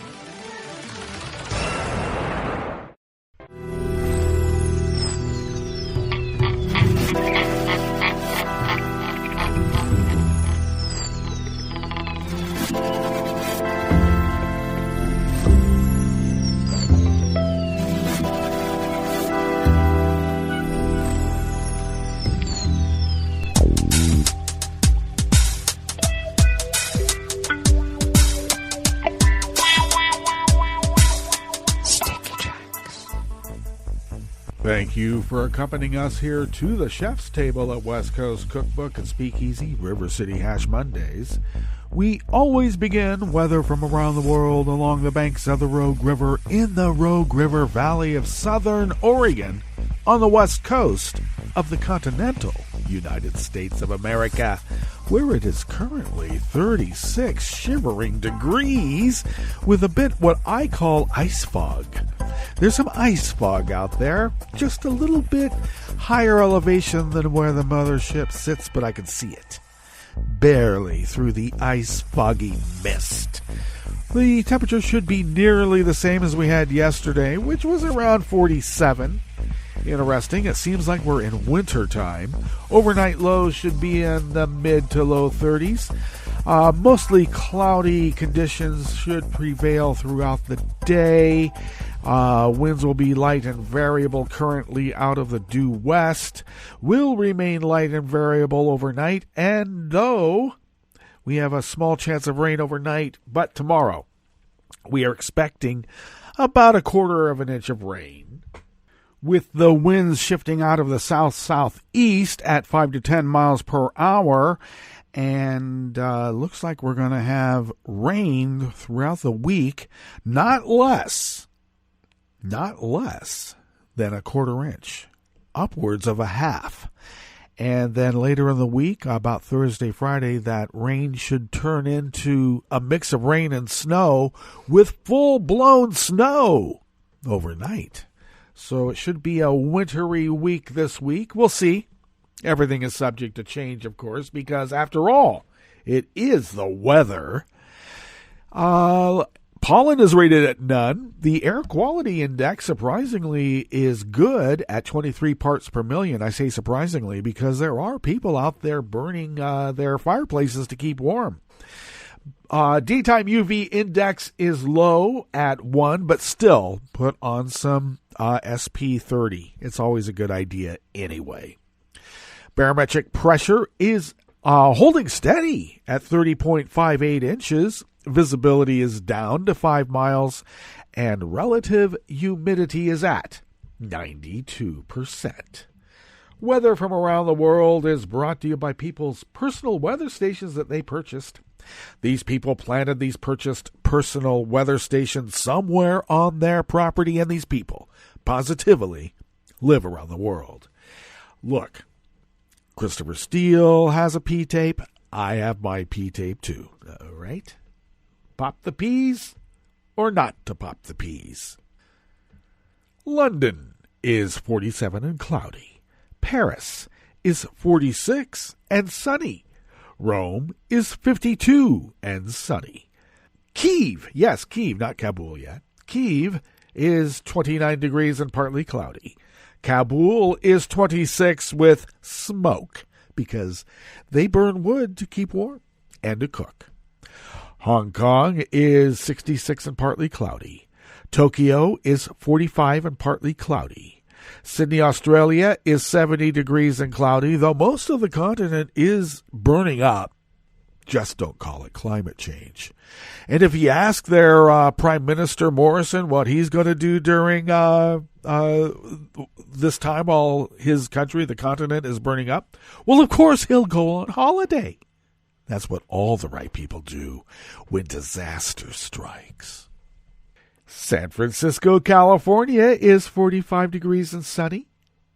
Thank you for accompanying us here to the chef's table at West Coast Cookbook and Speakeasy, River City Hash Mondays. We always begin, weather from around the world, along the banks of the Rogue River in the Rogue River Valley of southern Oregon, on the west coast of the continental United States of America, where it is currently 36 shivering degrees with a bit what I call ice fog. There's some ice fog out there, just a little bit higher elevation than where the mothership sits, but I can see it barely through the ice foggy mist. The temperature should be nearly the same as we had yesterday, which was around 47. Interesting, it seems like we're in winter time. Overnight lows should be in the mid to low 30s. Mostly cloudy conditions should prevail throughout the day. Winds will be light and variable currently out of the due west. Will remain light and variable overnight, and though we have a small chance of rain overnight, but tomorrow we are expecting about 1/4 of an inch of rain, with the winds shifting out of the south-southeast at 5 to 10 miles per hour. And looks like we're going to have rain throughout the week, not less than 1/4 inch, upwards of a half. And then later in the week, about Thursday, Friday, that rain should turn into a mix of rain and snow with full-blown snow overnight. So it should be a wintry week this week. We'll see. Everything is subject to change, of course, because after all, it is the weather. Pollen is rated at none. The air quality index, surprisingly, is good at 23 parts per million. I say surprisingly because there are people out there burning their fireplaces to keep warm. Daytime UV index is low at 1, but still put on some SP30. It's always a good idea anyway. Barometric pressure is holding steady at 30.58 inches. Visibility is down to 5 miles, and relative humidity is at 92%. Weather from around the world is brought to you by people's personal weather stations that they purchased. These people planted these purchased personal weather stations somewhere on their property, and these people positively live around the world. Look, Christopher Steele has a P-tape. I have my P-tape too, right? Pop the peas or not to pop the peas? London is 47 and cloudy. Paris is 46 and sunny. Rome is 52 and sunny. Kyiv, yes, Kyiv, not Kabul yet. Kyiv is 29 degrees and partly cloudy. Kabul is 26 with smoke because they burn wood to keep warm and to cook. Hong Kong is 66 and partly cloudy. Tokyo is 45 and partly cloudy. Sydney, Australia is 70 degrees and cloudy, though most of the continent is burning up. Just don't call it climate change. And if you ask their Prime Minister Morrison what he's going to do during this time while his country, the continent, is burning up, well, of course, he'll go on holiday. That's what all the right people do when disaster strikes. San Francisco, California is 45 degrees and sunny.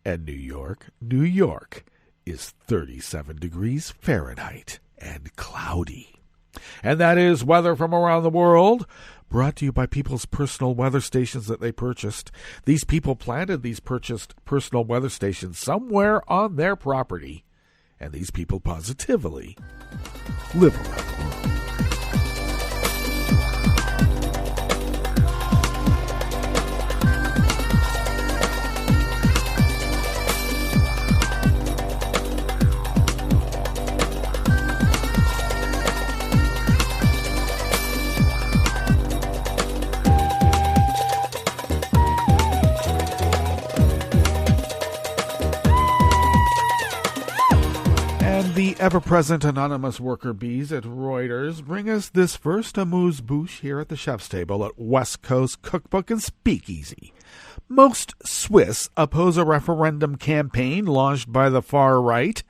And New York is 37 degrees Fahrenheit and cloudy. And that is weather from around the world, brought to you by people's personal weather stations that they purchased. These people planted these purchased personal weather stations somewhere on their property. And these people positively live around the world. The ever-present anonymous worker bees at Reuters bring us this first amuse-bouche here at the chef's table at West Coast Cookbook and Speakeasy. Most Swiss oppose a referendum campaign launched by the far right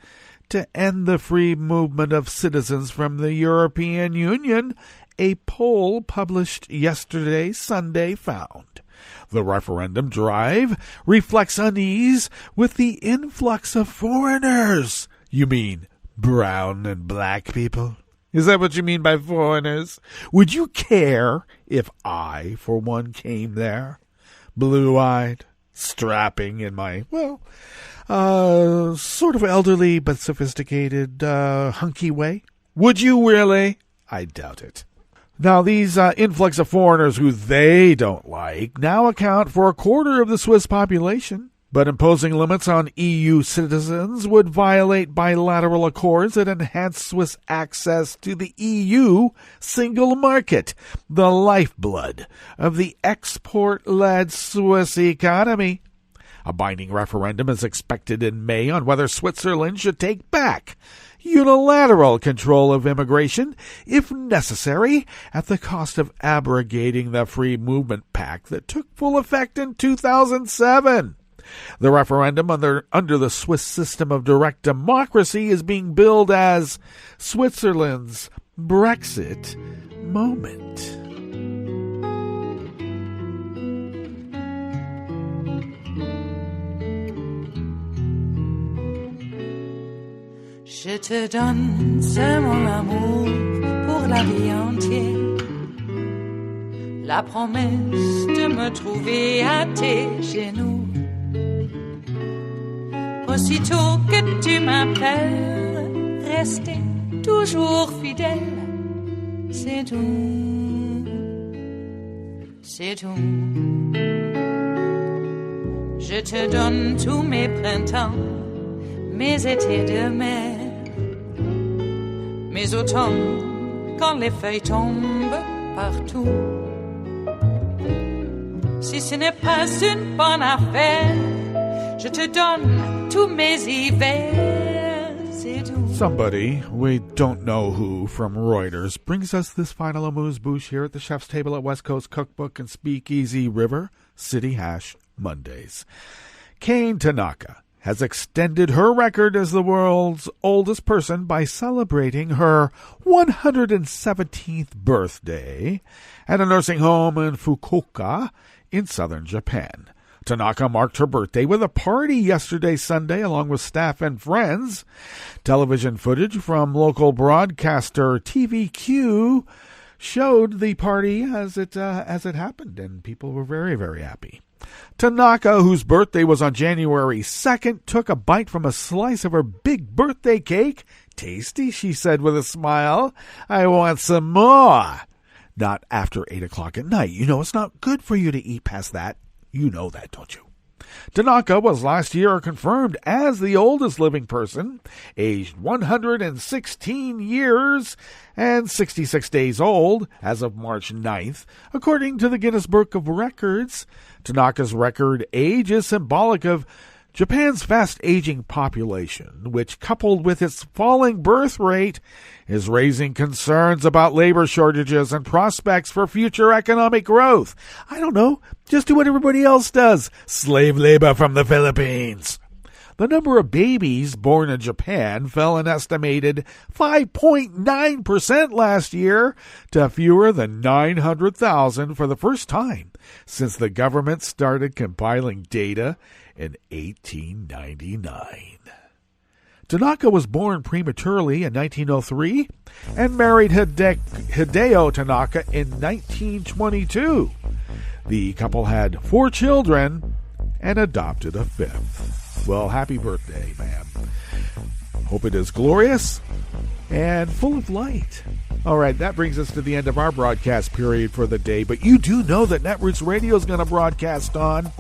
to end the free movement of citizens from the European Union, a poll published yesterday, Sunday, found. The referendum drive reflects unease with the influx of foreigners. You mean brown and black people? Is that what you mean by foreigners? Would you care if I, for one, came there? Blue-eyed, strapping in my, sort of elderly but sophisticated, hunky way? Would you really? I doubt it. Now, these influx of foreigners who they don't like now account for a quarter of the Swiss population. But imposing limits on EU citizens would violate bilateral accords that enhance Swiss access to the EU single market, the lifeblood of the export-led Swiss economy. A binding referendum is expected in May on whether Switzerland should take back unilateral control of immigration, if necessary, at the cost of abrogating the Free Movement Pact that took full effect in 2007. The referendum under the Swiss system of direct democracy is being billed as Switzerland's Brexit moment. Je te donne c'est mon amour pour la vie entière. La promesse de me trouver à tes genoux. Aussitôt que tu m'appelles, rester toujours fidèle, c'est tout, c'est tout. Je te donne tous mes printemps, mes étés de mer, mes automnes quand les feuilles tombent partout. Si ce n'est pas une bonne affaire, je te donne tous mes hivers, c'est tout. Somebody, we don't know who, from Reuters, brings us this final amuse-bouche here at the chef's table at West Coast Cookbook and Speakeasy River City Hash Mondays. Kane Tanaka has extended her record as the world's oldest person by celebrating her 117th birthday at a nursing home in Fukuoka in southern Japan. Tanaka marked her birthday with a party yesterday Sunday along with staff and friends. Television footage from local broadcaster TVQ showed the party as it happened, and people were very, very happy. Tanaka, whose birthday was on January 2nd, took a bite from a slice of her big birthday cake. Tasty, she said with a smile. I want some more. Not after 8 o'clock at night. You know, it's not good for you to eat past that. You know that, don't you? Tanaka was last year confirmed as the oldest living person, aged 116 years and 66 days old as of March 9th, according to the Guinness Book of Records. Tanaka's record age is symbolic of Japan's fast-aging population, which, coupled with its falling birth rate, is raising concerns about labor shortages and prospects for future economic growth. I don't know. Just do what everybody else does. Slave labor from the Philippines. The number of babies born in Japan fell an estimated 5.9% last year to fewer than 900,000 for the first time since the government started compiling data in 1899. Tanaka was born prematurely in 1903 and married Hideo Tanaka in 1922. The couple had 4 children and adopted a 5th. Well, happy birthday, ma'am. Hope it is glorious and full of light. All right, that brings us to the end of our broadcast period for the day, but you do know that Netroots Radio is going to broadcast on,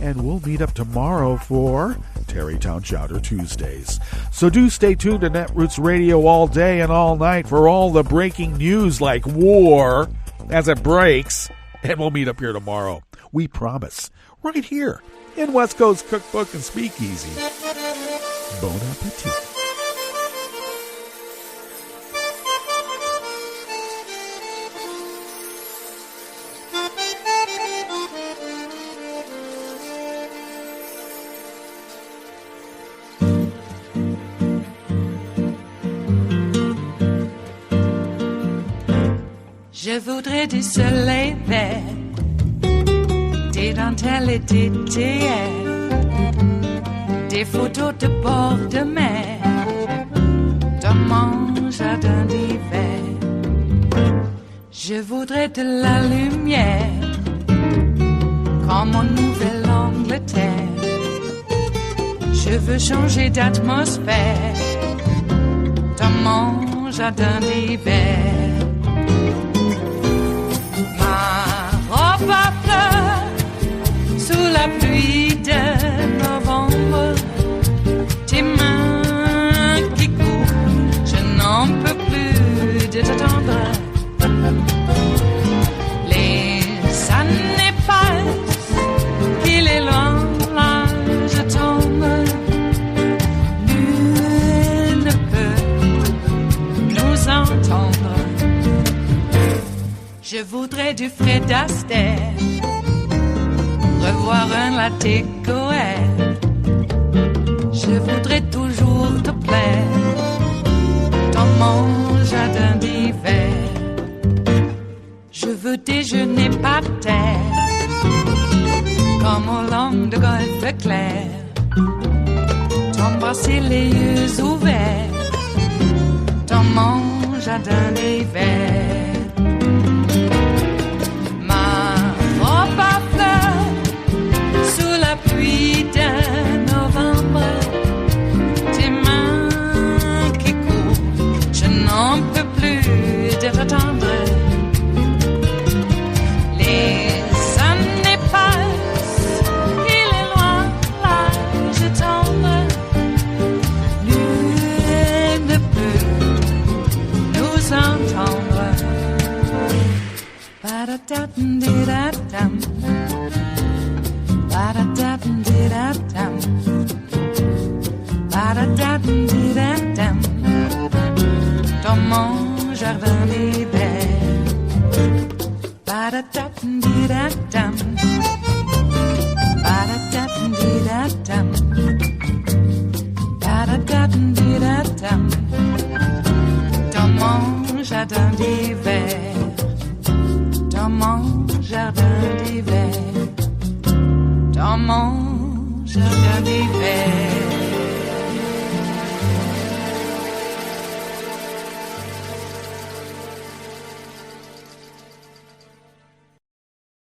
and we'll meet up tomorrow for Tarrytown Chowder Tuesdays. So do stay tuned to Netroots Radio all day and all night for all the breaking news like war as it breaks, and we'll meet up here tomorrow. We promise. Right here in West Coast Cookbook and Speakeasy. Bon appetit. Je voudrais du soleil vert, des des dentelles et des théières, des photos de bord de mer, dans mon jardin d'hiver. Je voudrais de la lumière, comme en Nouvelle-Angleterre. Je veux changer d'atmosphère, dans mon jardin d'hiver. Ma robe à fleurs, sous la pluie de novembre, tes mains qui courent, je n'en peux plus de t'attendre. Les années passent, qu'il est loin, là je tombe. Nul ne peut nous entendre. Je voudrais du Fred Astaire, revoir un latte Goël. Je voudrais toujours te plaire, dans mon jardin d'hiver. Je veux déjeuner par terre, comme au long de golfe clair, t'embrasser les yeux ouverts, dans mon jardin d'hiver. Ma robe à fleurs, sous la pluie de novembre, tes mains qui courent, je n'en peux plus de t'attendre. Ba-da-da-dum-di-da-dum, ba-da-da-dum-di-da-dum, ba-da-da-dum-di-da-dum, dans mon jardin d'hiver. Ba-da-da-dum-di-da-dum, ba-da-da-dum-di-da-dum, ba-da-da-dum-di-da-dum, dans mon jardin d'hiver. Dans mon jardin d'hiver, dans mon jardin d'hiver.